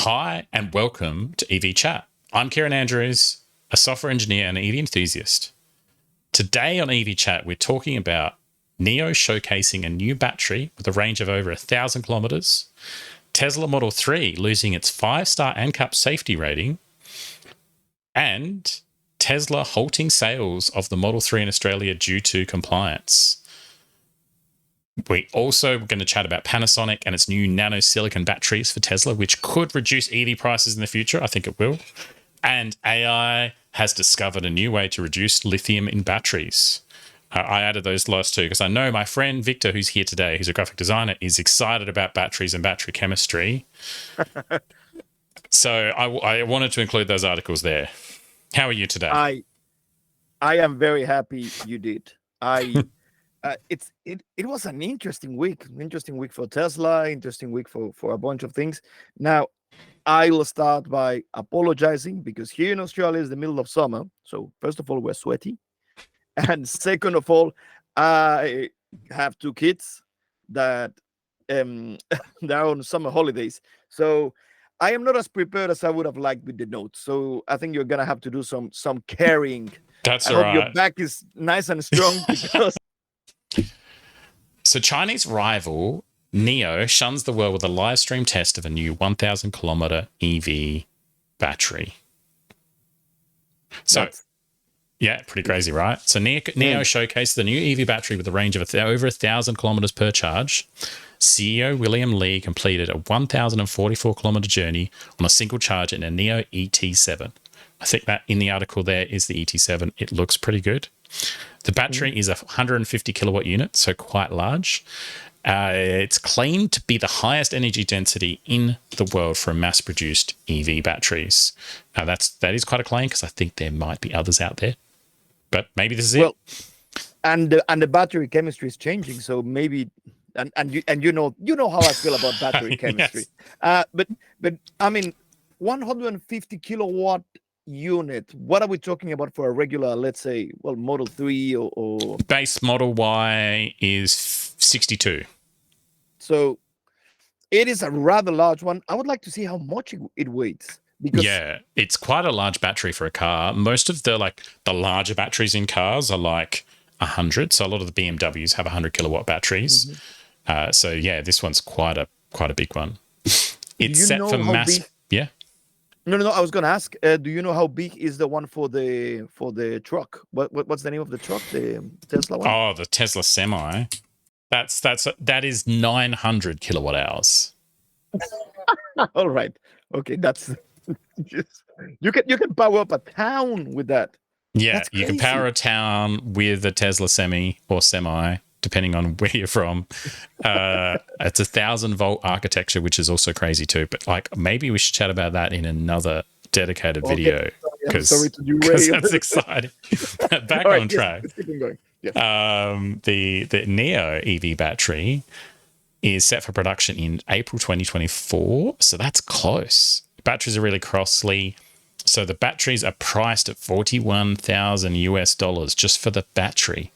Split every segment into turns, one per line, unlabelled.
Hi and welcome to EV Chat. I'm Kieran Andrews, a software engineer and an EV enthusiast. Today on EV Chat, we're talking about NIO showcasing a new battery with a range of over 1,000 kilometers, Tesla Model 3 losing its 5-star ANCAP safety rating, and Tesla halting sales of the Model 3 in Australia due to compliance. We also going to chat about Panasonic and its new nano silicon batteries for Tesla, which could reduce EV prices in the future. I think it will. And AI has discovered a new way to reduce lithium in batteries. I added those last two because I know my friend Victor, who's here today, who's a graphic designer, is excited about batteries and battery chemistry. So I wanted to include those articles there. How are you today?
I am very happy you did. It was an interesting week for Tesla, interesting week for a bunch of things. Now, I will start by apologizing because here in Australia is the middle of summer. So first of all, we're sweaty, and second of all, I have two kids that they're on summer holidays. So I am not as prepared as I would have liked with the notes. So I think you're gonna have to do some carrying.
That's
I
all
hope
right.
your back is nice and strong because.
So Chinese rival NIO shuns the world with a live stream test of a new 1,000 kilometer EV battery. So, yeah, pretty crazy, right? So NIO showcased the new EV battery with a range of over 1,000 kilometers per charge. CEO William Lee completed a 1,044 kilometer journey on a single charge in a NIO ET7. I think that in the article there is the ET7. It looks pretty good. The battery is a 150 kilowatt unit, so quite large. It's claimed to be the highest energy density in the world for mass-produced EV batteries. That is quite a claim because I think there might be others out there, but maybe this is it.
And the battery chemistry is changing, so maybe. And you know how I feel about battery chemistry.
Yes.
But I mean, 150 kilowatt unit. What are we talking about for a regular, let's say, Model 3 or
base Model Y is 62.
So it is a rather large one. I would like to see how much it weighs. Because
it's quite a large battery for a car. Most of the larger batteries in cars are like 100. So a lot of the BMWs have 100 kilowatt batteries. So yeah, this one's quite a big one. It's set for mass. Yeah.
No. I was going to ask. Do you know how big is the one for the truck? What's the name of the truck? The Tesla one.
Oh, the Tesla Semi. That is 900 kilowatt hours.
All right. Okay, that's you can power up a town with that.
Yeah, you can power a town with a Tesla Semi or Semi, depending on where you're from. It's 1,000-volt architecture, which is also crazy too. But maybe we should chat about that in another dedicated video because that's exciting. Back on track.
Let's keep going. Yes.
The NIO EV battery is set for production in April 2024, so that's close. Batteries are really costly. So the batteries are priced at $41,000 US just for the battery.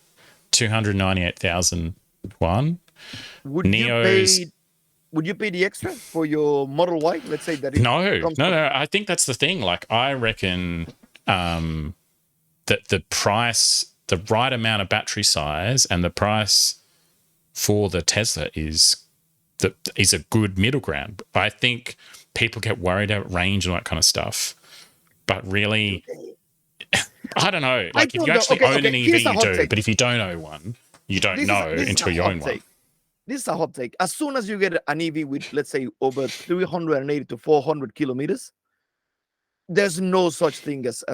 298,000 yuan.
Would you pay the extra for your Model Y? Let's say that
No. I think that's the thing. I reckon that the price, the right amount of battery size, and the price for the Tesla is a good middle ground. I think people get worried about range and all that kind of stuff, but really, I don't know. If you actually own an EV, you do. But if you don't own one, you don't know until you own one.
This is a hot take. As soon as you get an EV with, let's say, over 380 to 400 kilometers, there's no such thing as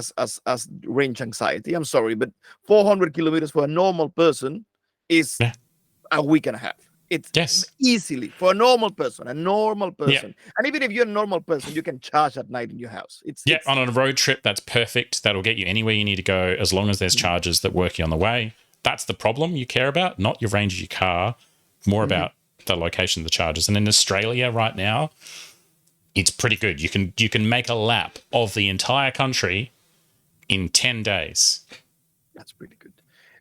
range anxiety. I'm sorry, but 400 kilometers for a normal person is a week and a half. It's easily for a normal person. And even if you're a normal person, you can charge at night in your house.
On a road trip, that's perfect. That'll get you anywhere you need to go as long as there's chargers that work you on the way. That's the problem you care about, not your range of your car, more about the location of the chargers. And in Australia right now, it's pretty good. You can make a lap of the entire country in 10 days.
That's pretty good.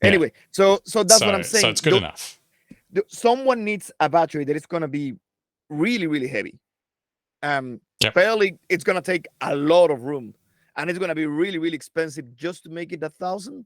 Anyway, so that's what I'm saying.
So it's good enough.
Someone needs a battery that is going to be really, really heavy.
Yep.
Fairly, it's going to take a lot of room, and it's going to be really, really expensive just to make it 1,000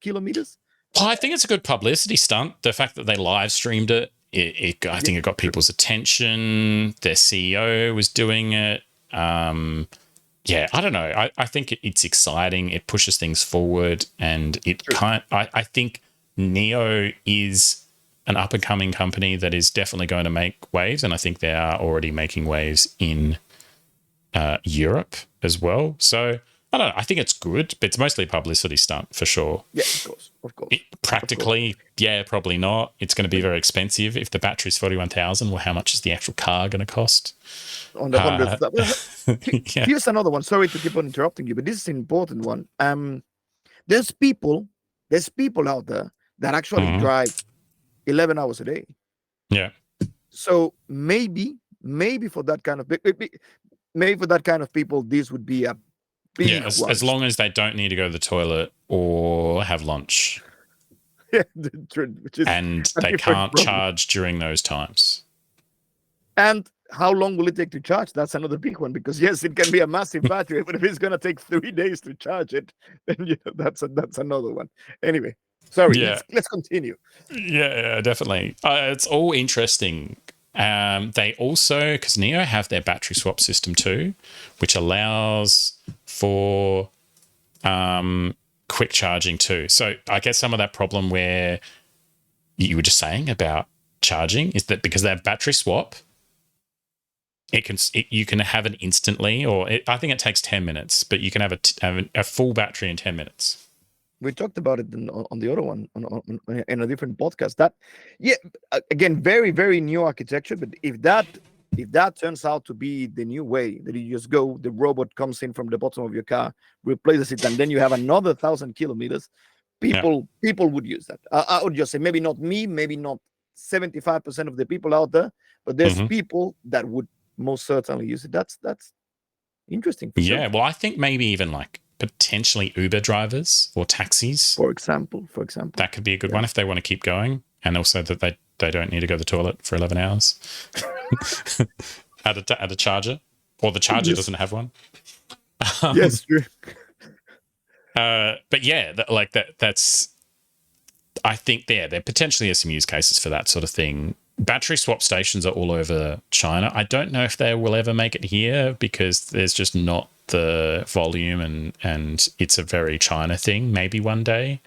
kilometers.
Well, I think it's a good publicity stunt. The fact that they live streamed it, I think it got people's attention. Their CEO was doing it. Yeah, I don't know. I think it's exciting. It pushes things forward, and I think Neo is an up and coming company that is definitely going to make waves, and I think they are already making waves in Europe as well. So I don't know. I think it's good, but it's mostly a publicity stunt for sure.
Yeah, of course.
Practically, yeah, probably not. It's going to be very expensive. If the battery's 41,000, well, how much is the actual car going to cost?
On the hundreds.
Yeah.
Here's another one. Sorry to keep on interrupting you, but this is an important one. There's people out there that actually drive 11 hours a day.
Yeah.
So maybe for that kind of people, this would be a big one.
As long as they don't need to go to the toilet or have lunch.
Yeah,
and they can't charge during those times.
And how long will it take to charge? That's another big one, because yes, it can be a massive battery, but if it's going to take 3 days to charge it, then that's another one. Anyway, sorry, let's continue.
Yeah, definitely. It's all interesting. They also, because Neo have their battery swap system too, which allows for quick charging too. So I guess some of that problem where you were just saying about charging is that because they have battery swap, you can have it instantly, I think it takes 10 minutes, but you can have a full battery in 10 minutes.
We talked about it on the other one in a different podcast. That, yeah, again, very, very new architecture. But if that turns out to be the new way, that you just go, the robot comes in from the bottom of your car, replaces it, and then you have another 1,000 kilometers, people would use that. I would just say maybe not me, maybe not 75% of the people out there, but there's people that would most certainly use it. That's interesting.
Yeah, well, I think maybe even like potentially Uber drivers or taxis, for example, that could be a good one if they want to keep going, and also that they don't need to go to the toilet for 11 hours at a charger, or the charger doesn't have one.
Yes, true.
But yeah, that's. I think there potentially are some use cases for that sort of thing. Battery swap stations are all over China. I don't know if they will ever make it here because there's just not the volume, and it's a very China thing. Maybe one day.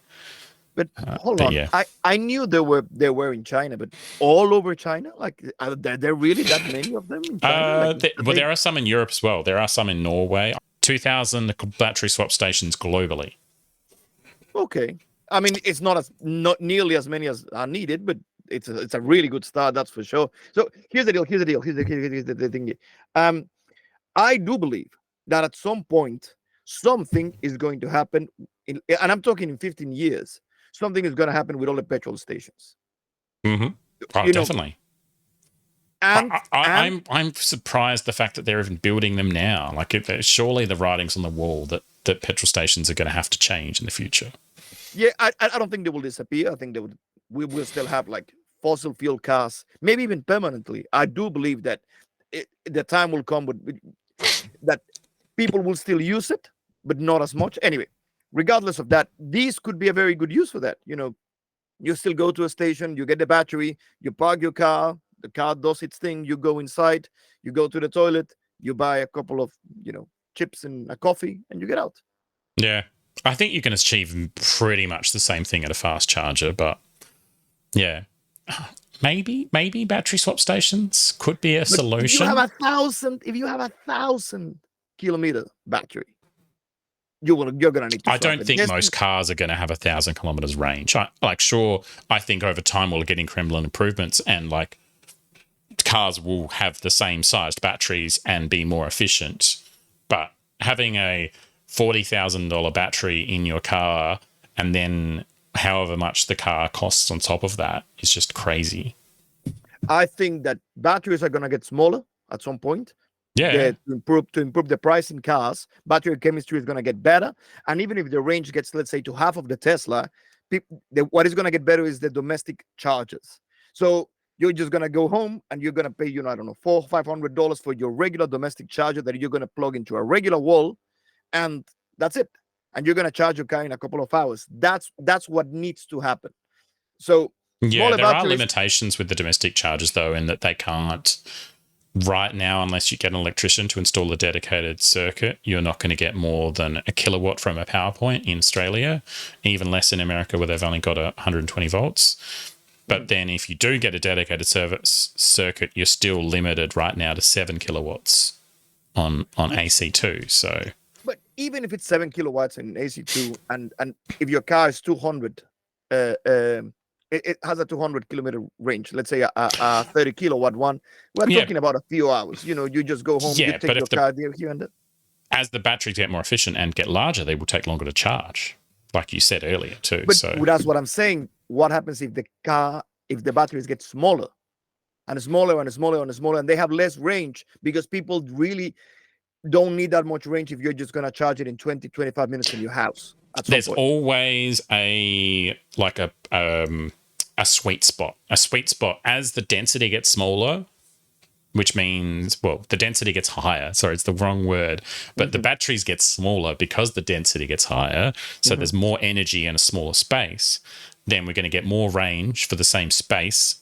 But hold on, yeah. I knew there were in China, but all over China, like are there really that many of them in China?
There are some in Europe as well. There are some in Norway. 2,000 battery swap stations globally.
Okay, I mean it's not nearly as many as are needed, but it's a really good start, that's for sure. So here's the deal. Here's the thing. I do believe that at some point something is going to happen, and I'm talking in 15 years. Something is going to happen with all the petrol stations.
Definitely. And I'm surprised the fact that they're even building them now. Like, surely the writing's on the wall that petrol stations are going to have to change in the future.
Yeah, I don't think they will disappear. I think we will still have like fossil fuel cars, maybe even permanently. I do believe that the time will come that people will still use it, but not as much. Anyway, regardless of that, these could be a very good use for that. You still go to a station, you get the battery, you park your car, the car does its thing, you go inside, you go to the toilet, you buy a couple of, chips and a coffee, and you get out.
Yeah. I think you can achieve pretty much the same thing at a fast charger, but yeah. Maybe battery swap stations could be a solution.
If you have 1,000 kilometer battery, you're gonna need to.
I don't think most cars are going to have 1,000 kilometers range. I think over time we'll get incremental improvements, and like cars will have the same sized batteries and be more efficient. But having a $40,000 battery in your car, and then however much the car costs on top of that, is just crazy.
I think that batteries are going to get smaller at some point.
Yeah.
To improve the price in cars, battery chemistry is going to get better. And even if the range gets, let's say, to half of the Tesla, what is going to get better is the domestic chargers. So You're just gonna go home and you're gonna pay, I don't know, $400-500 for your regular domestic charger that you're gonna plug into a regular wall, and that's it. And you're gonna charge your car in a couple of hours. That's what needs to happen. So
Yeah,
smaller
there are
batteries.
limitations with the domestic chargers, though, in that they can't, right now, unless you get an electrician to install a dedicated circuit, you're not going to get more than a kilowatt from a power point in Australia, even less in America where they've only got 120 volts. But then if you do get a dedicated circuit, you're still limited right now to 7 kilowatts on AC2. So,
But even if it's 7 kilowatts in AC2, and if your car is 200, it has a 200 kilometer range. Let's say a 30 kilowatt one. We're talking about a few hours. You just go home, you take your car there, here and there.
As the batteries get more efficient and get larger, they will take longer to charge, like you said earlier too.
But that's what I'm saying. What happens if the batteries get smaller and smaller and smaller and smaller, and they have less range because people really don't need that much range if you're just going to charge it in 20-25 minutes in your house?
There's always a sweet spot. A sweet spot as the density gets smaller, which means, well, the density gets higher. Sorry, it's the wrong word. But the batteries get smaller because the density gets higher. So there's more energy in a smaller space. Then we're going to get more range for the same space,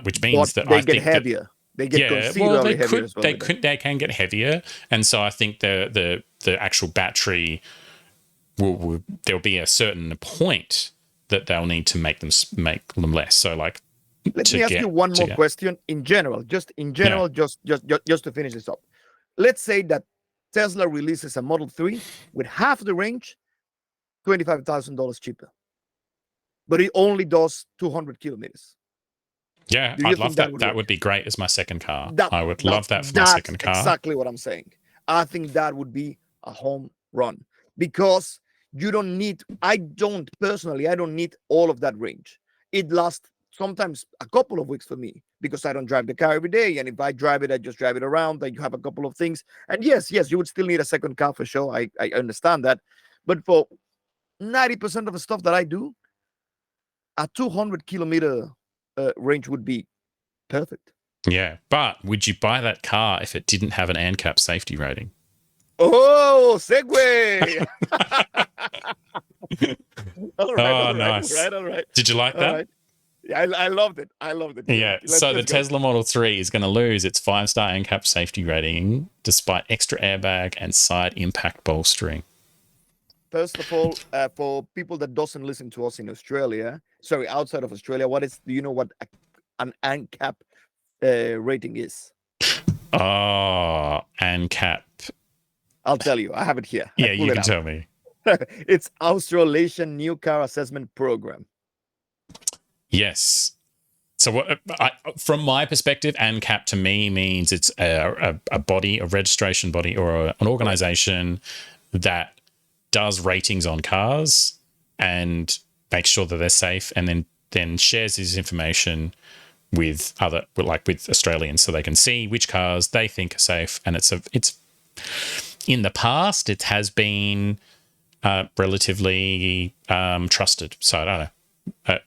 which means that
they get heavier. They get considerably heavier as well.
They can get heavier. And so I think the actual battery there'll be a certain point that they'll need to make them less. So like,
let me ask you one more question in general, just to finish this up. Let's say that Tesla releases a Model 3 with half the range, $25,000 cheaper, but it only does 200 kilometers.
Yeah, I'd love that. That would be great as my second car. I would love that for my second car.
That's exactly what I'm saying. I think that would be a home run because I don't need all of that range. It lasts sometimes a couple of weeks for me because I don't drive the car every day. And if I drive it, I just drive it around. Then you have a couple of things. And yes, you would still need a second car for sure. I understand that. But for 90% of the stuff that I do, a 200 kilometer range would be perfect.
Yeah. But would you buy that car if it didn't have an ANCAP safety rating?
Oh, segue. All right.
Did you like that?
Right. Yeah, I loved it.
Yeah. So the Tesla Model 3 is going to lose its 5-star ANCAP safety rating despite extra airbag and side impact bolstering.
First of all, for people that doesn't listen to us in Australia, outside of Australia, do you know what an ANCAP rating is?
Oh, ANCAP.
I'll tell you. I have it here.
Yeah, you can tell me.
It's Australasian New Car Assessment Program.
Yes. So from my perspective, ANCAP to me means it's a body, a registration body, or an organization that does ratings on cars and makes sure that they're safe, and then shares this information with with Australians so they can see which cars they think are safe. And it's in the past, it has been relatively trusted. So I don't know.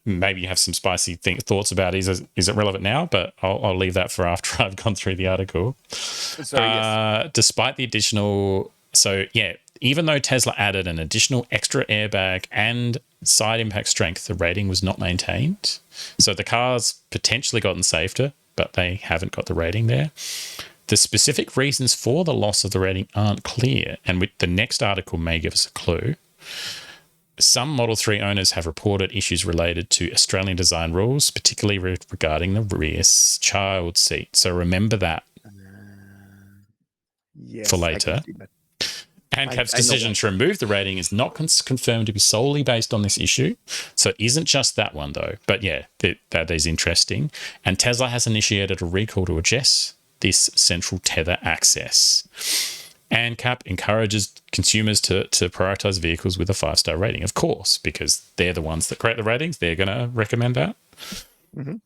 Maybe you have some spicy thoughts about is it relevant now? But I'll leave that for after I've gone through the article. Yes. Despite the additional, even though Tesla added an additional extra airbag and side impact strength, the rating was not maintained. So the car's potentially gotten safer, but they haven't got the rating there. The specific reasons for the loss of the rating aren't clear, and the next article may give us a clue. Some Model 3 owners have reported issues related to Australian design rules, particularly regarding the rear child seat. So remember that for later. ANCAP's decision to remove the rating is not confirmed to be solely based on this issue. So it isn't just that one, though. But yeah, that is interesting. And Tesla has initiated a recall to address this central tether access. ANCAP encourages consumers to prioritize vehicles with a 5-star rating, of course, because they're the ones that create the ratings. They're going to recommend that. Mm-hmm.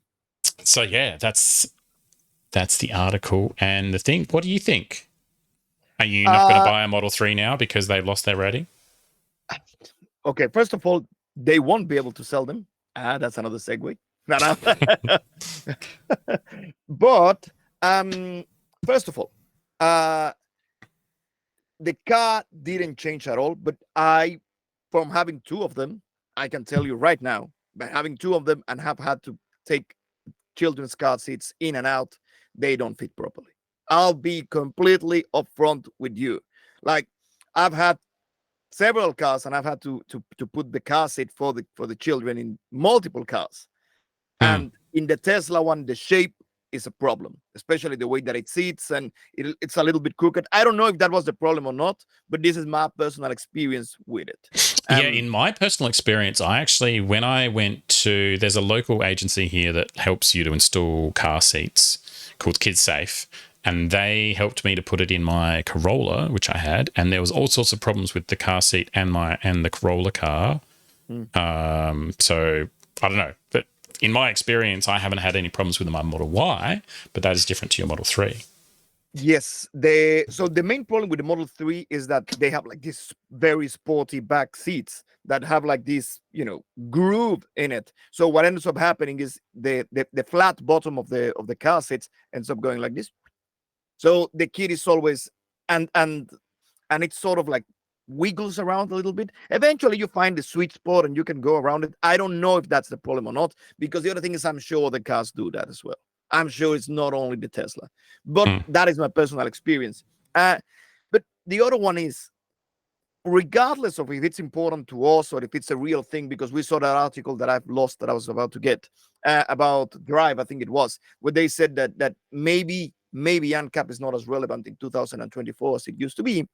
So yeah, that's the article and the thing. What do you think? Are you not going to buy a Model 3 now because they've lost their rating?
Okay, first of all, they won't be able to sell them. That's another segue. No, no. But first of all, the car didn't change at all. But from having two of them, I can tell you right now, by having two of them and have had to take children's car seats in and out, they don't fit properly. I'll be completely upfront with you. Like, I've had several cars and I've had to put the car seat for the children in multiple cars. And in the Tesla one, the shape is a problem, especially the way that it sits, and it's a little bit crooked. I don't know if that was the problem or not, but this is my personal experience with it.
Yeah, in my personal experience, I actually, when I went to, there's a local agency here that helps you to install car seats called Safe, and they helped me to put it in my Corolla, which I had, and there was all sorts of problems with the car seat and the Corolla car. So I don't know, but in my experience, I haven't had any problems with my Model Y, but that is different to your Model 3.
Yes, so the main problem with the Model 3 is that they have like these very sporty back seats that have like this, groove in it. So what ends up happening is the flat bottom of the car seats ends up going like this. So the kid is always and it's sort of like wiggles around a little bit. Eventually you find the sweet spot and you can go around it. I don't know if that's the problem or not, because the other thing is I'm sure the cars do that as well. I'm sure it's not only the Tesla, but that is my personal experience. But the other one is, regardless of if it's important to us or if it's a real thing, because we saw that article that I've lost that I was about to get about Drive, I think it was, where they said that maybe ANCAP is not as relevant in 2024 as it used to be.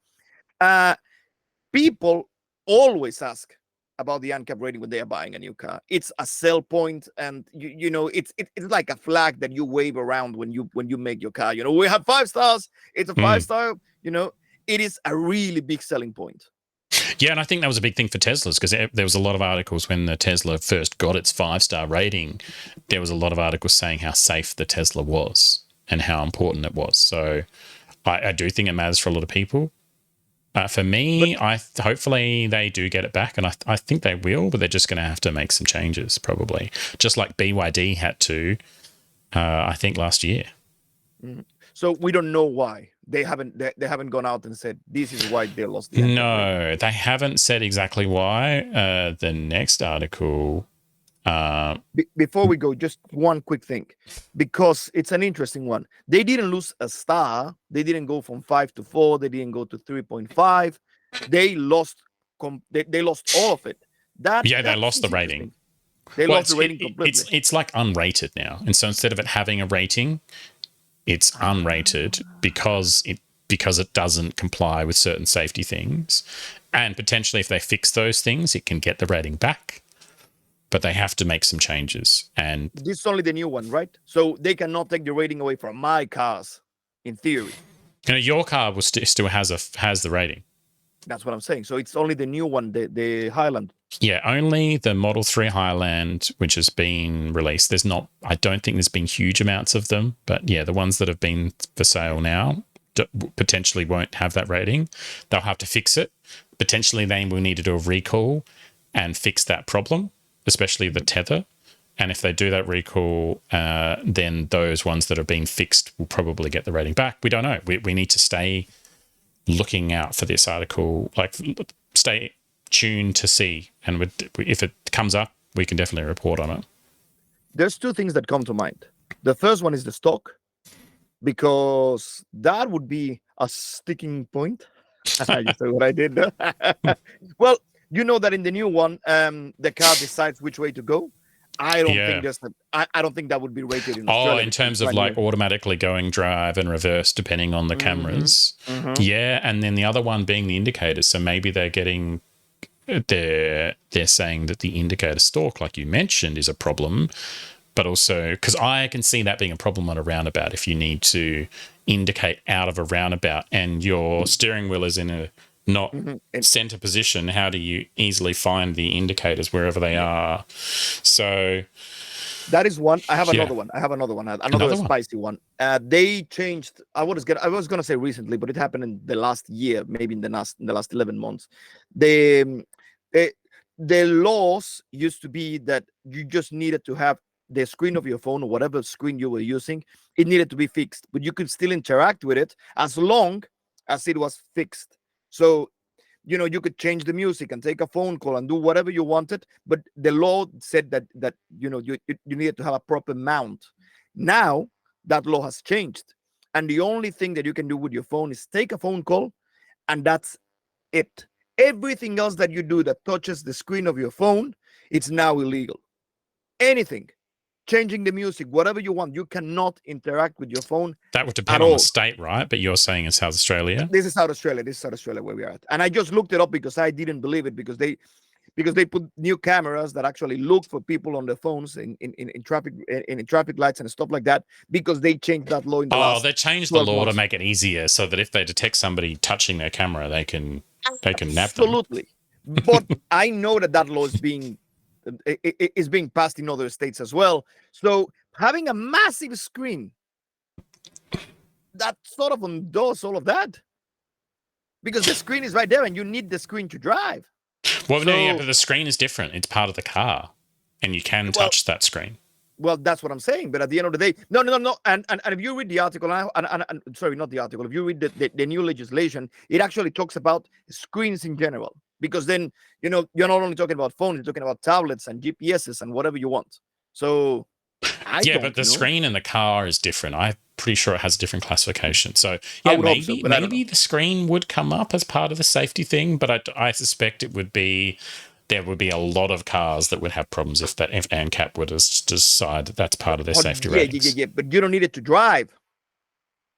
People always ask about the ANCAP rating when they are buying a new car. It's a sell point, and it's like a flag that you wave around when you make your car. We have 5 stars. It's a 5-star. It is a really big selling point.
Yeah, and I think that was a big thing for Teslas, because there was a lot of articles when the Tesla first got its 5-star rating. There was a lot of articles saying how safe the Tesla was and how important it was. So I do think it matters for a lot of people. For me, hopefully they do get it back, and I think they will, but they're just going to have to make some changes, probably, just like BYD had to, I think, last year.
So we don't know why they haven't gone out and said this is why they lost the ANCAP rating.
They haven't said exactly why. The next article.
Before we go, just one quick thing, because it's an interesting one. They didn't lose a star. They didn't go from 5 to 4. They didn't go to 3.5. They lost. They lost all of it.
They lost the rating.
They lost the rating completely.
It's like unrated now, and so instead of it having a rating, it's unrated because it doesn't comply with certain safety things, and potentially if they fix those things, it can get the rating back. But they have to make some changes. And
this is only the new one, right? So they cannot take the rating away from my cars, in theory.
Your car still has the rating.
That's what I'm saying. So it's only the new one, the Highland.
Yeah, only the Model 3 Highland, which has been released. I don't think there's been huge amounts of them, but yeah, the ones that have been for sale now potentially won't have that rating. They'll have to fix it. Potentially they will need to do a recall and fix that problem, especially the tether. And if they do that recall, then those ones that are being fixed will probably get the rating back. We don't know. We need to stay looking out for this article, like stay tuned to see. And if it comes up, we can definitely report on it.
There's 2 things that come to mind. The first one is the stock, because that would be a sticking point. You said what I did. Well, you know that in the new one, the car decides which way to go. I don't think that would be rated in Australia.
In terms of like automatically going drive and reverse depending on the cameras. Yeah, and then the other one being the indicators. So maybe they're saying that the indicator stalk, like you mentioned, is a problem, but also because I can see that being a problem on a roundabout. If you need to indicate out of a roundabout and your steering wheel is in a not center position, how do you easily find the indicators wherever they are? So
that is one. I have another one. Another spicy one. They changed. I was gonna say recently, but it happened in the last year, maybe in the last 11 months. The laws used to be that you just needed to have the screen of your phone or whatever screen you were using, it needed to be fixed, but you could still interact with it as long as it was fixed. So, you could change the music and take a phone call and do whatever you wanted, but the law said that you needed to have a proper mount. Now that law has changed, and the only thing that you can do with your phone is take a phone call, and that's it. Everything else that you do that touches the screen of your phone, it's now illegal. Anything, changing the music, whatever you want, you cannot interact with your phone
That would depend
at
on
all.
the state, right? But you're saying in South Australia.
This is South Australia. This is South Australia where we are at. And I just looked it up because I didn't believe it, because they put new cameras that actually look for people on their phones in traffic lights and stuff like that, because they changed that law in the last
They changed the
12
law to
months.
make it easier so that if they detect somebody touching their camera, they can nab them.
Absolutely. But I know that law is being passed in other states as well. So having a massive screen that sort of undoes all of that, because the screen is right there and you need the screen to drive.
Well, no, yeah, but the screen is different. It's part of the car, and you can touch that screen.
Well, that's what I'm saying. But at the end of the day, no. And if you read the article, and sorry, not the article. If you read the new legislation, it actually talks about screens in general. Because then, you're not only talking about phones, you're talking about tablets and GPSs and whatever you want. So,
but the screen in the car is different. I'm pretty sure it has a different classification. So, yeah, maybe the screen would come up as part of the safety thing, but I suspect there would be a lot of cars that would have problems if ANCAP would decide that that's part of their safety ratings.
Yeah, but you don't need it to drive.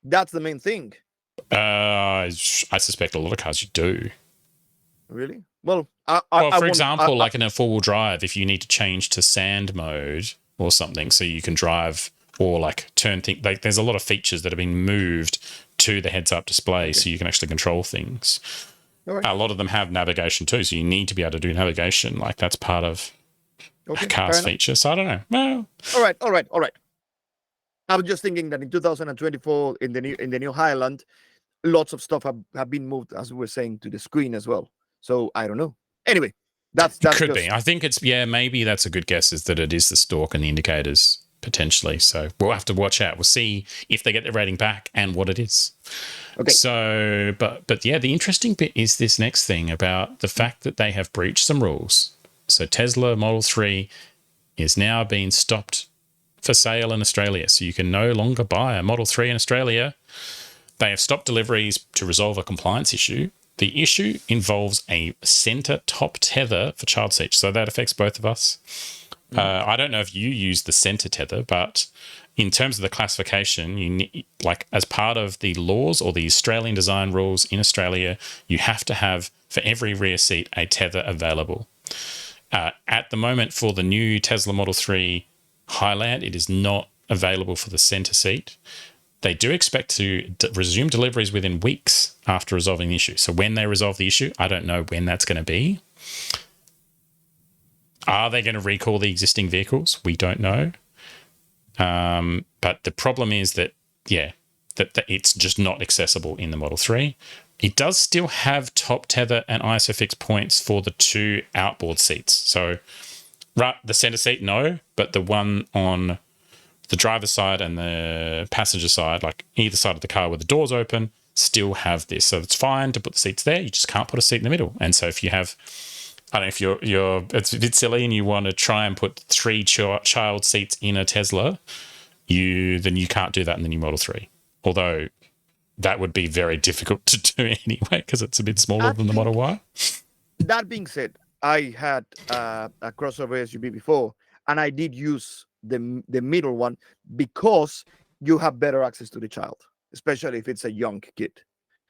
That's the main thing.
I suspect a lot of cars you do.
Really? Well,
for example, like in a four-wheel drive, if you need to change to sand mode or something so you can drive or like turn things, like there's a lot of features that have been moved to the heads-up display so you can actually control things. Right. A lot of them have navigation too, so you need to be able to do navigation. Like that's part of a car's feature. So I don't know. Well,
all right. I was just thinking that in 2024, in the new Highland, lots of stuff have been moved, as we were saying, to the screen as well. So I don't know. Anyway, that
could be. I think it's maybe that's a good guess, is that it is the stalk and the indicators potentially. So we'll have to watch out. We'll see if they get the rating back and what it is. Okay. So, but yeah, the interesting bit is this next thing about the fact that they have breached some rules. So Tesla Model 3 is now being stopped for sale in Australia. So you can no longer buy a Model 3 in Australia. They have stopped deliveries to resolve a compliance issue. The issue involves a center top tether for child seats. So that affects both of us. I don't know if you use the center tether, but in terms of the classification, you need, like as part of the laws or the Australian design rules in Australia, you have to have for every rear seat a tether available. At the moment, for the new Tesla Model 3 Highland, it is not available for the center seat. They do expect to resume deliveries within weeks after resolving the issue. So when they resolve the issue, I don't know when that's going to be. Are they going to recall the existing vehicles? We don't know. But the problem is that it's just not accessible in the Model 3. It does still have top tether and ISOFIX points for the two outboard seats. So the center seat, no, but the one on the driver's side and the passenger side, like either side of the car with the doors open, still have this. So it's fine to put the seats there. You just can't put a seat in the middle. And so if you have, I don't know, if you're it's a bit silly and you want to try and put 3 child seats in a Tesla, then you can't do that in the new Model 3. Although that would be very difficult to do anyway because it's a bit smaller than the Model Y.
That being said, I had a crossover SUV before, and I did use the middle one because you have better access to the child, especially if it's a young kid.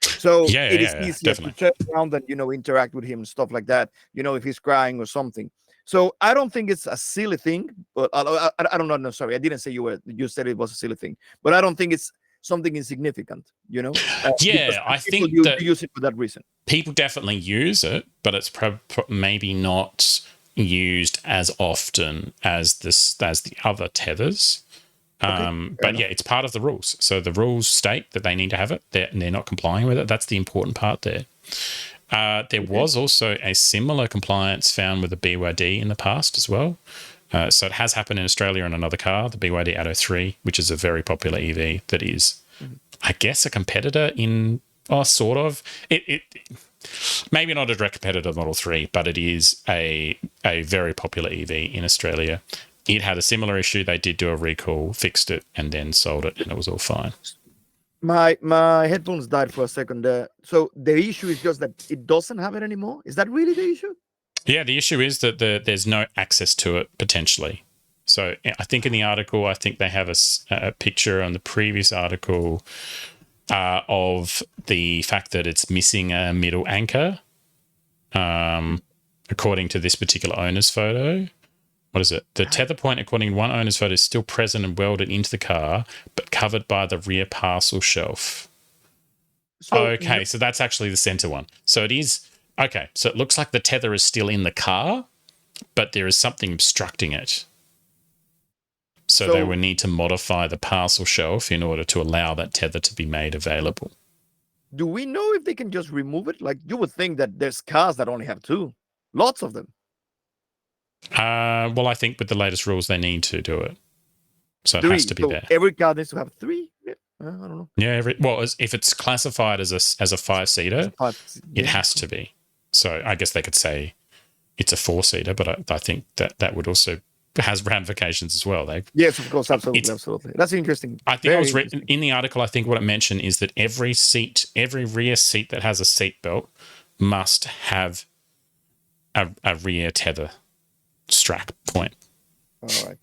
So it is easier to turn around and interact with him and stuff like that. If he's crying or something. So I don't think it's a silly thing, but I don't know. No, sorry, I didn't say you said it was a silly thing, but I don't think it's something insignificant.
I think
you use it for that reason.
People definitely use it, but it's maybe not used as often as the other tethers. But yeah, it's part of the rules. So the rules state that they need to have it. They're not complying with it. That's the important part there. There was also a similar compliance found with the BYD in the past as well. So it has happened in Australia on another car, the BYD Atto 3, which is a very popular EV that is, I guess, a competitor in, sort of. It maybe not a direct competitor of Model 3, but it is a very popular EV in Australia. It had a similar issue. They did do a recall, fixed it, and then sold it, and it was all fine.
My headphones died for a second there. So the issue is just that it doesn't have it anymore. Is that really the issue?
Yeah, the issue is that there's no access to it potentially. So I think in the article, I think they have a picture on the previous article of the fact that it's missing a middle anchor, according to this particular owner's photo. What is it? The tether point, according to one owner's photo, is still present and welded into the car, but covered by the rear parcel shelf. So that's actually the center one. So it is... Okay, so it looks like the tether is still in the car, but there is something obstructing it. So they would need to modify the parcel shelf in order to allow that tether to be made available.
Do we know if they can just remove it? Like, you would think that there's cars that only have two. Lots of them.
Well, I think with the latest rules, they need to do it. So it has to be there.
Every car needs to have three? I don't know.
Yeah, if it's classified as a five-seater, it has to be. So I guess they could say it's a four-seater, but I think that would also has ramifications as well.
Yes, of course, absolutely. That's interesting.
I think it was in the article. I think what it mentioned is that every rear seat that has a seat belt must have a rear tether strap point.
All right.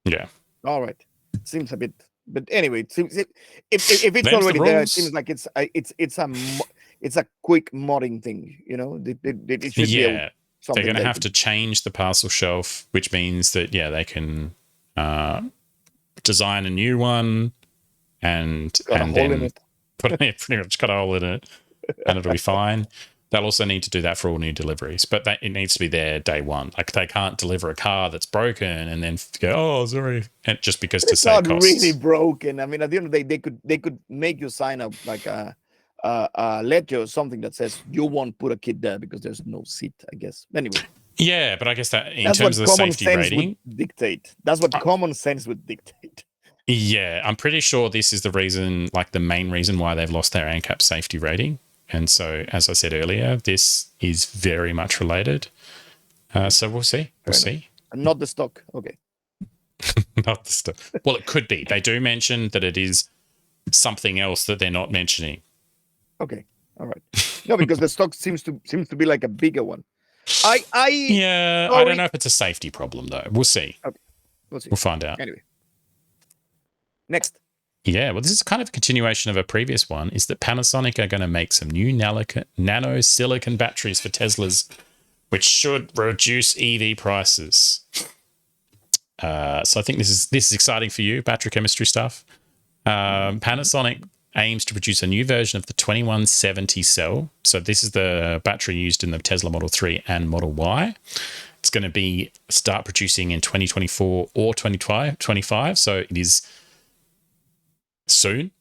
Yeah.
All right. Seems a bit, but anyway, it seems if it's already there, it seems like it's a quick modding thing. You know, it should be.
They're going to have to change the parcel shelf, which means that they can design a new one and then pretty much cut a hole in it, and it'll be fine. They'll also need to do that for all new deliveries, but it needs to be there day one. Like, they can't deliver a car that's broken and then go, "Oh, sorry," and just because to save costs.
It's not really broken. I mean, at the end of the day, they could make you sign up like a letter or something that says you won't put a kid there because there's no seat, I guess. Anyway.
Yeah, but I guess that in terms of the safety rating,
that's what common sense would dictate.
Yeah, I'm pretty sure this is the reason, like the main reason why they've lost their ANCAP safety rating. And so, as I said earlier, this is very much related. So we'll see. We'll see.
And not the stock. Okay.
Not the stock. Well, it could be. They do mention that it is something else that they're not mentioning.
Okay. All right. No, because the stock seems to be like a bigger one. I
don't know if it's a safety problem though. We'll see.
Okay. We'll see.
We'll find out.
Anyway. Next.
Yeah, well, this is kind of a continuation of a previous one, is that Panasonic are going to make some new nano silicon batteries for Teslas, which should reduce EV prices. So I think this is exciting for you, battery chemistry stuff. Panasonic aims to produce a new version of the 2170 cell. So this is the battery used in the Tesla Model 3 and Model Y. It's going to start producing in 2024 or 2025. So it is soon.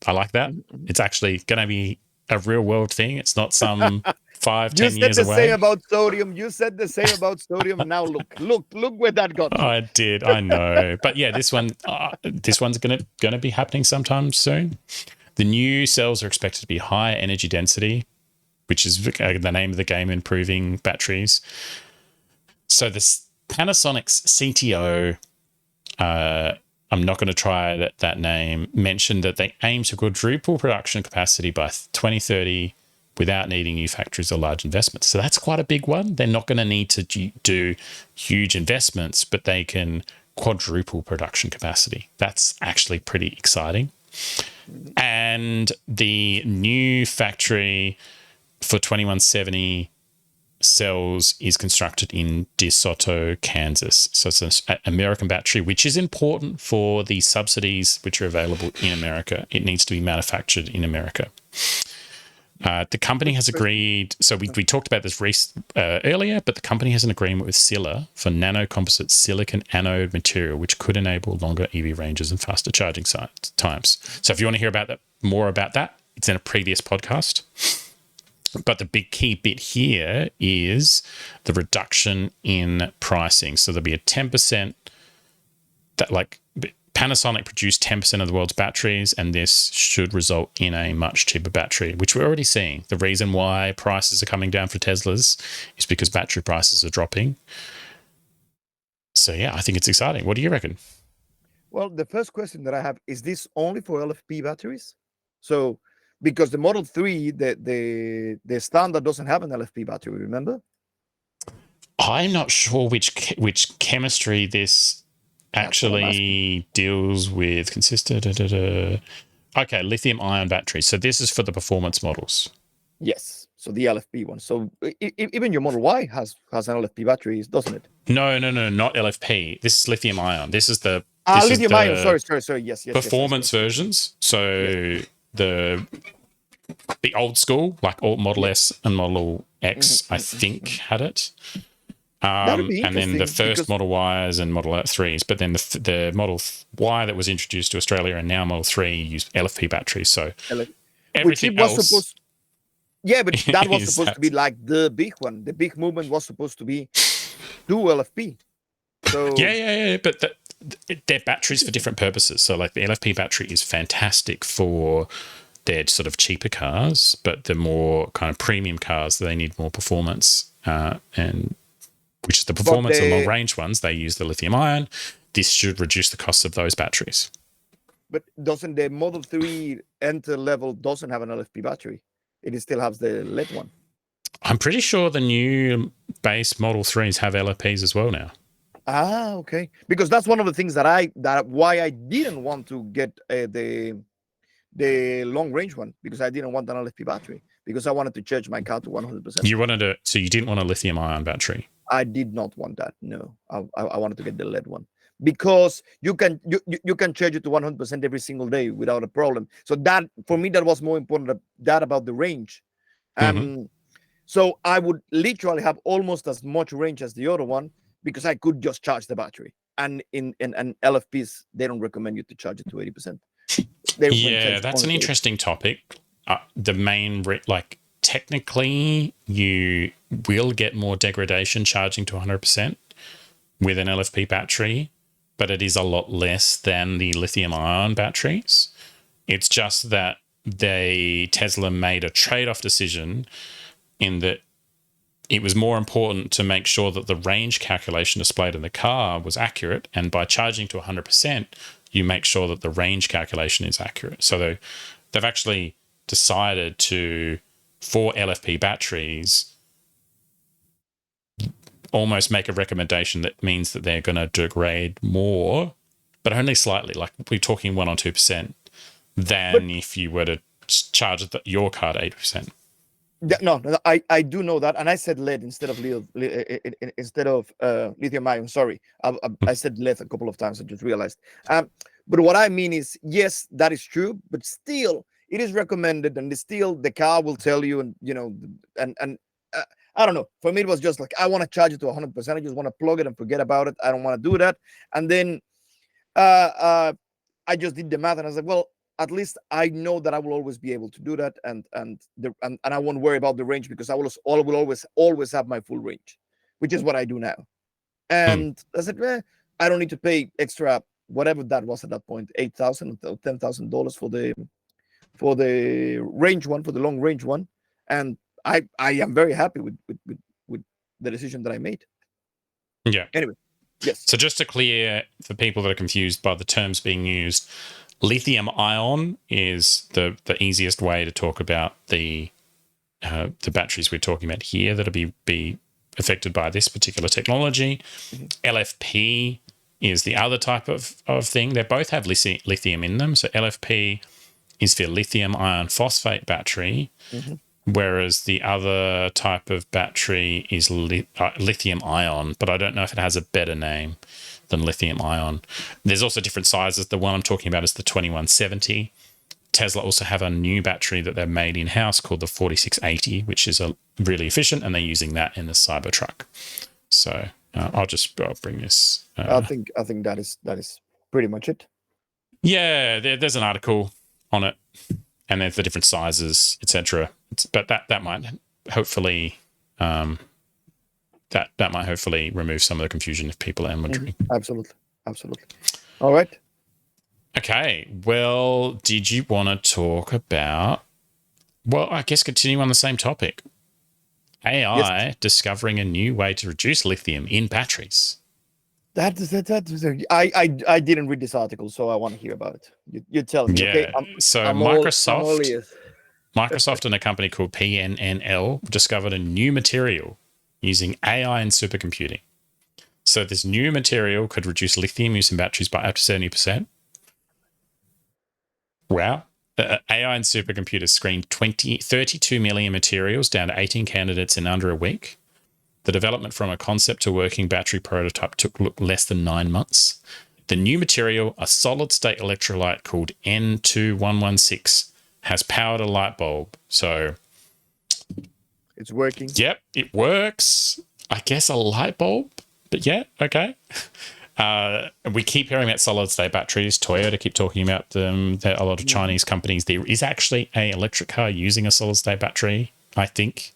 I like that. It's actually going to be a real world thing. It's not some 5-10 years away.
You said the same about sodium. You said the same about sodium. And now look where that got.
I did. I know. But yeah, this one's going to be happening sometime soon. The new cells are expected to be higher energy density, which is the name of the game, improving batteries. So this Panasonic's CTO, I'm not going to try that name, mentioned that they aim to quadruple production capacity by 2030 without needing new factories or large investments. So that's quite a big one. They're not going to need to do huge investments, but they can quadruple production capacity. That's actually pretty exciting. And the new factory for 2170 cells is constructed in DeSoto, Kansas. So it's an American battery, which is important for the subsidies which are available in America. It needs to be manufactured in America. The company has agreed, so we talked about this earlier, but the company has an agreement with Sila for nano-composite silicon anode material, which could enable longer EV ranges and faster charging times. So if you want to hear more about that, it's in a previous podcast. But the big key bit here is the reduction in pricing. So there'll be a 10% that, like, Panasonic produced 10% of the world's batteries, and this should result in a much cheaper battery, which we're already seeing. The reason why prices are coming down for Teslas is because battery prices are dropping. So, yeah, I think it's exciting. What do you reckon?
Well, the first question that I have is this only for LFP batteries? So, because the Model 3, the standard doesn't have an LFP battery, remember?
I'm not sure which chemistry this actually deals with. Consistent. Okay, lithium ion battery. So this is for the performance models.
Yes. So the LFP one. So even your Model Y has an LFP battery, doesn't it?
No, not LFP. This is lithium ion. This is the
lithium ion. Sorry. Yes.
Performance versions. So the old school, like Model S and Model X, I think had it. And then the first Model Ys and Model 3s, but then the Model Y that was introduced to Australia and now Model 3 use LFP batteries. So everything else.
Yeah, but that was supposed to be like the big one. The big movement was supposed to be do LFP. So
yeah. But they're batteries for different purposes. So like the LFP battery is fantastic for their sort of cheaper cars, but the more kind of premium cars, they need more performance, and which is the performance and long range ones, they use the lithium ion. This should reduce the cost of those batteries.
But doesn't the Model 3 enter level doesn't have an LFP battery? It still has the lead one.
I'm pretty sure the new base Model 3s have LFPs as well now.
Ah, okay. Because that's one of the things why I didn't want to get the long range one, because I didn't want an LFP battery, because I wanted to charge my car to 100%.
So you didn't want a lithium ion battery?
I did not want that. No, I wanted to get the lead one, because you can charge it to 100% every single day without a problem. So that, for me, that was more important that about the range. So I would literally have almost as much range as the other one, because I could just charge the battery. And in LFPs, they don't recommend you to charge it to 80%.
Yeah, that's an interesting topic. The main, technically, you will get more degradation charging to 100% with an LFP battery, but it is a lot less than the lithium-ion batteries. It's just that Tesla made a trade-off decision in that it was more important to make sure that the range calculation displayed in the car was accurate, and by charging to 100%, you make sure that the range calculation is accurate. So they've actually decided to, for LFP batteries, almost make a recommendation that means that they're going to degrade more, but only slightly. Like we're talking 1 or 2%, than if you were to charge your car to 80%.
No, I do know that, and I said lead instead of lithium ion. Sorry, I said lead a couple of times. I just realized. But what I mean is, yes, that is true, but still, it is recommended, and still the car will tell you, and I don't know. For me, it was just like I want to charge it to 100%. I just want to plug it and forget about it. I don't want to do that. And then I just did the math, and I was like, well, at least I know that I will always be able to do that, and I won't worry about the range, because I will always have my full range, which is what I do now. And I said, I don't need to pay extra, whatever that was at that point, $8,000 or $10,000 for the range one, for the long range one, and I am very happy with the decision that I made.
Yeah.
Anyway, yes.
So just to clear for people that are confused by the terms being used, lithium ion is the easiest way to talk about the batteries we're talking about here that'll be affected by this particular technology. LFP is the other type of thing. They both have lithium in them. So LFP is for lithium iron phosphate battery, whereas the other type of battery is lithium ion, but I don't know if it has a better name than lithium ion. There's also different sizes. The one I'm talking about is the 2170. Tesla also have a new battery that they've made in-house called the 4680, which is really efficient, and they're using that in the Cybertruck. So I'll bring this.
I think that is pretty much it.
Yeah, there's an article on it. and there's the different sizes, etc. But that might hopefully that might hopefully remove some of the confusion if people are wondering.
Absolutely. All right.
Okay. Well, did you want to talk about? Well, I guess continue on the same topic. AI discovering a new way to reduce lithium in batteries.
I didn't read this article, so I want to hear about it. You tell me, okay?
Microsoft and a company called PNNL discovered a new material using AI and supercomputing. So this new material could reduce lithium use in batteries by up to 70%. Wow. AI and supercomputers screened 32 million materials down to 18 candidates in under a week. The development from a concept to working battery prototype took less than 9 months. The new material, a solid-state electrolyte called N2116, has powered a light bulb. So
it's working.
Yep, it works. I guess a light bulb, but yeah, okay. We keep hearing about solid-state batteries. Toyota keep talking about them. There are a lot of Chinese companies. There is actually an electric car using a solid-state battery, I think,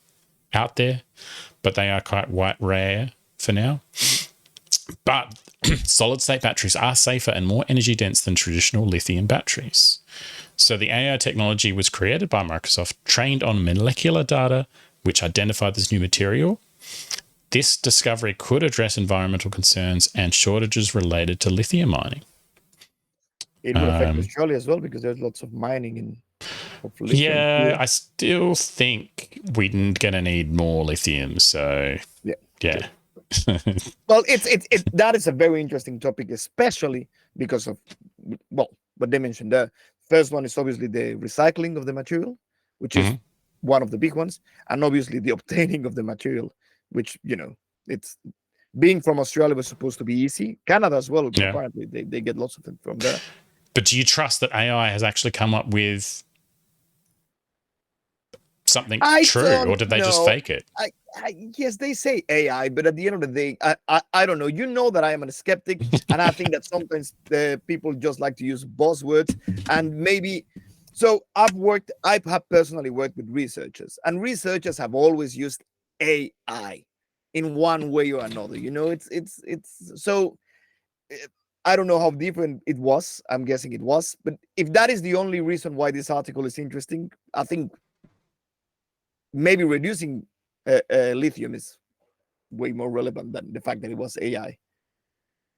out there, but they are quite rare for now. But solid-state batteries are safer and more energy-dense than traditional lithium batteries. So the AI technology was created by Microsoft, trained on molecular data, which identified this new material. This discovery could address environmental concerns and shortages related to lithium mining.
It would affect Australia as well because there's lots of mining of lithium.
Yeah, I still think we're going to need more lithium. So yeah.
Well, that is a very interesting topic, especially because of what they mentioned. The first one is obviously the recycling of the material, which is one of the big ones, and obviously the obtaining of the material, which it's being from Australia was supposed to be easy. Canada as well. Yeah. Apparently, they get lots of it from there.
But do you trust that AI has actually come up with something true, or did they just fake it?
Yes, they say AI, but at the end of the day, I don't know. You know that I am a skeptic, and I think that sometimes the people just like to use buzzwords, and maybe. So I have personally worked with researchers, and researchers have always used AI in one way or another. It's so. I don't know how different it was. I'm guessing it was, but if that is the only reason why this article is interesting, I think maybe reducing lithium is way more relevant than the fact that it was AI.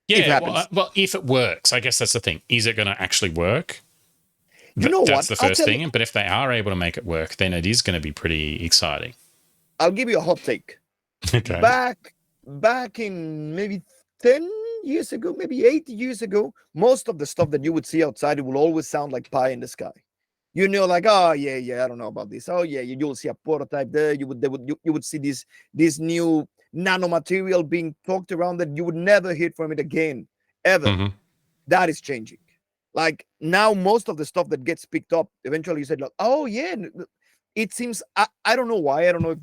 Yeah, well, if it works, I guess that's the thing. Is it going to actually work? That's the first thing. But if they are able to make it work, then it is going to be pretty exciting.
I'll give you a hot take.
Okay.
Back in maybe 10 years ago, maybe 8 years ago, most of the stuff that you would see outside, it will always sound like pie in the sky. Like, oh yeah, I don't know about this. Oh yeah, you'll see a prototype there. You would see this new nanomaterial being talked around that you would never hear from it again, ever. That is changing. Like now, most of the stuff that gets picked up, eventually you said, like, oh yeah. It seems I don't know why. I don't know if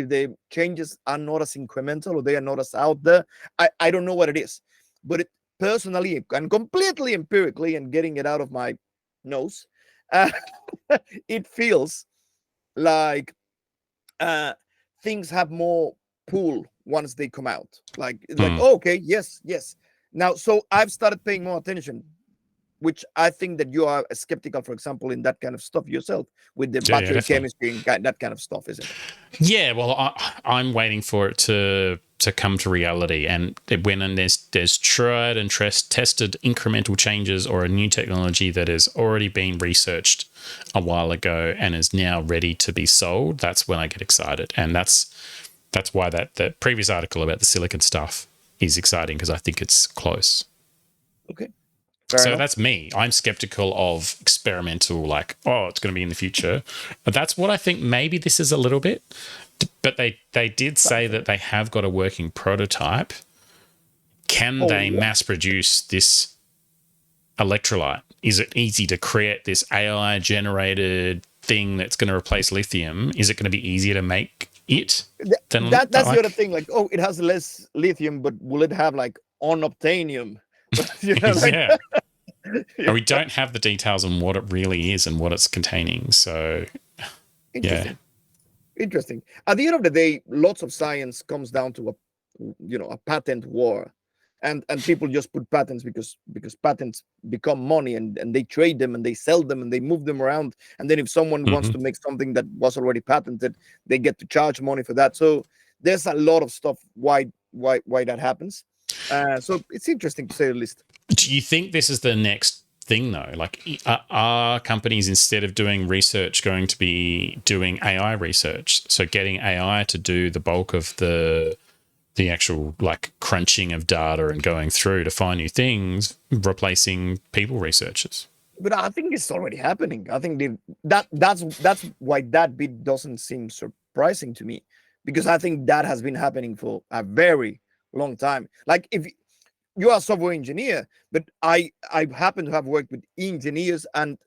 the changes are not as incremental or they are not as out there. I don't know what it is, but personally and completely empirically and getting it out of my nose, it feels like things have more pull once they come out. Like oh, okay, yes. Now, so I've started paying more attention, which I think that you are skeptical, for example, in that kind of stuff yourself with the battery chemistry and that kind of stuff, isn't it?
Yeah, well, I'm waiting for it to come to reality, and when there's tried and tested incremental changes or a new technology that has already been researched a while ago and is now ready to be sold, that's when I get excited, and that's why that previous article about the silicon stuff is exciting, because I think it's close.
Okay.
So that's me. I'm skeptical of experimental, like, oh, it's going to be in the future. But that's what I think maybe this is a little bit. But they did say that they have got a working prototype. Can they mass produce this electrolyte? Is it easy to create this AI-generated thing that's going to replace lithium? Is it going to be easier to make it?
That's the other thing. Like, oh, it has less lithium, but will it have like unobtainium?
Yeah. And we don't have the details on what it really is and what it's containing. So,
Interesting. Interesting. At the end of the day, lots of science comes down to a patent war, and people just put patents because patents become money, and they trade them and they sell them and they move them around, and then if someone wants to make something that was already patented, they get to charge money for that. So there's a lot of stuff why that happens. So it's interesting to say the least.
do you think this is the next thing though? Like, are companies, instead of doing research, going to be doing AI research? So getting AI to do the bulk of the actual like crunching of data and going through to find new things, replacing people researchers?
But I think it's already happening. I think that's why that bit doesn't seem surprising to me, because I think that has been happening for a very long time. Like, if you are a software engineer, but I happen to have worked with engineers, and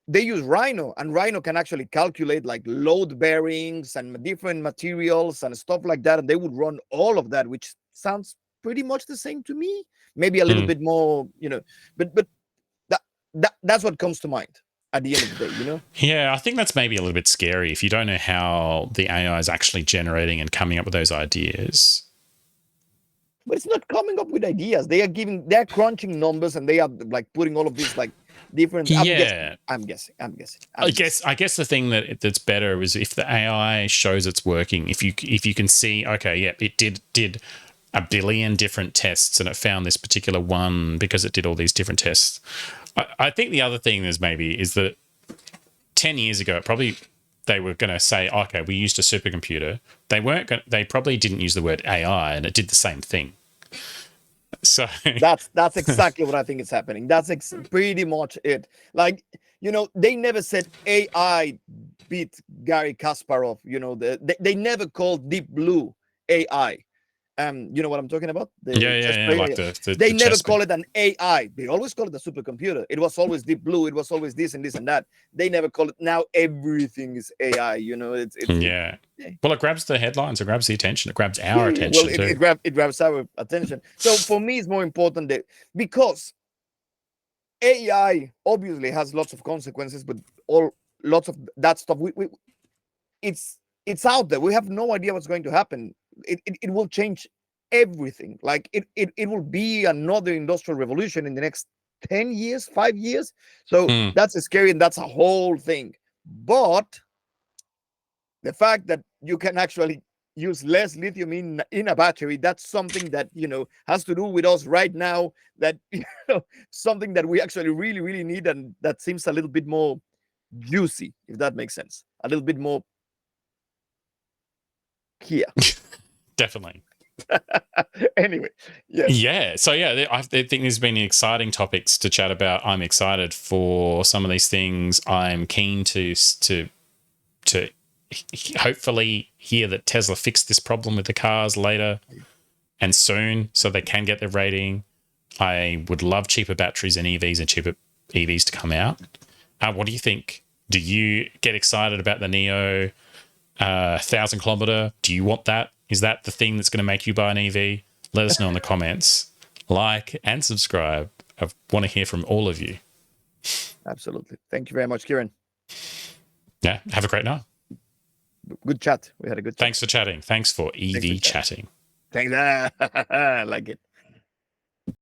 they use Rhino, and Rhino can actually calculate like load bearings and different materials and stuff like that, and they would run all of that, which sounds pretty much the same to me. Maybe a little bit more, but that's what comes to mind at the end of the day.
Yeah, I think that's maybe a little bit scary if you don't know how the AI is actually generating and coming up with those ideas.
But it's not coming up with ideas. They're crunching numbers, and they are like putting all of these like different. I'm guessing.
I guess the thing that's better is if the AI shows it's working. If you can see, okay, yeah, it did a billion different tests and it found this particular one because it did all these different tests. I think the other thing is that 10 years ago, they were going to say, okay, we used a supercomputer. They probably didn't use the word AI, and it did the same thing. So
that's exactly what I think is happening. That's pretty much it. Like, they never said AI beat Gary Kasparov. They never called Deep Blue AI. You know what I'm talking about?
Yeah. Like
they never call it an AI. They always call it a supercomputer. It was always Deep Blue. It was always this and this and that. They never call it. Now everything is AI.
Yeah. Well, it grabs the headlines. It grabs the attention. It grabs our attention.
Well, it grabs our attention. So for me, it's more important because AI obviously has lots of consequences, but lots of that stuff it's out there. We have no idea what's going to happen. It will change everything. Like, it will be another industrial revolution in the next 10 years, 5 years. So that's scary, and that's a whole thing. But the fact that you can actually use less lithium in a battery, that's something that has to do with us right now, that something that we actually really, really need, and that seems a little bit more juicy, if that makes sense, a little bit more here.
Definitely.
Anyway,
yeah. So I think there's been exciting topics to chat about. I'm excited for some of these things. I'm keen to hopefully hear that Tesla fixed this problem with the cars later and soon, so they can get their rating. I would love cheaper batteries and EVs and cheaper EVs to come out. What do you think? Do you get excited about the Neo 1,000 kilometer? Do you want that? Is that the thing that's going to make you buy an EV? Let us know in the comments. Like and subscribe. I want to hear from all of you.
Absolutely. Thank you very much, Kieran.
Yeah. Have a great night.
Good chat. We had a good chat.
Thanks for chatting. Thanks for EV chatting.
Thanks. I like it.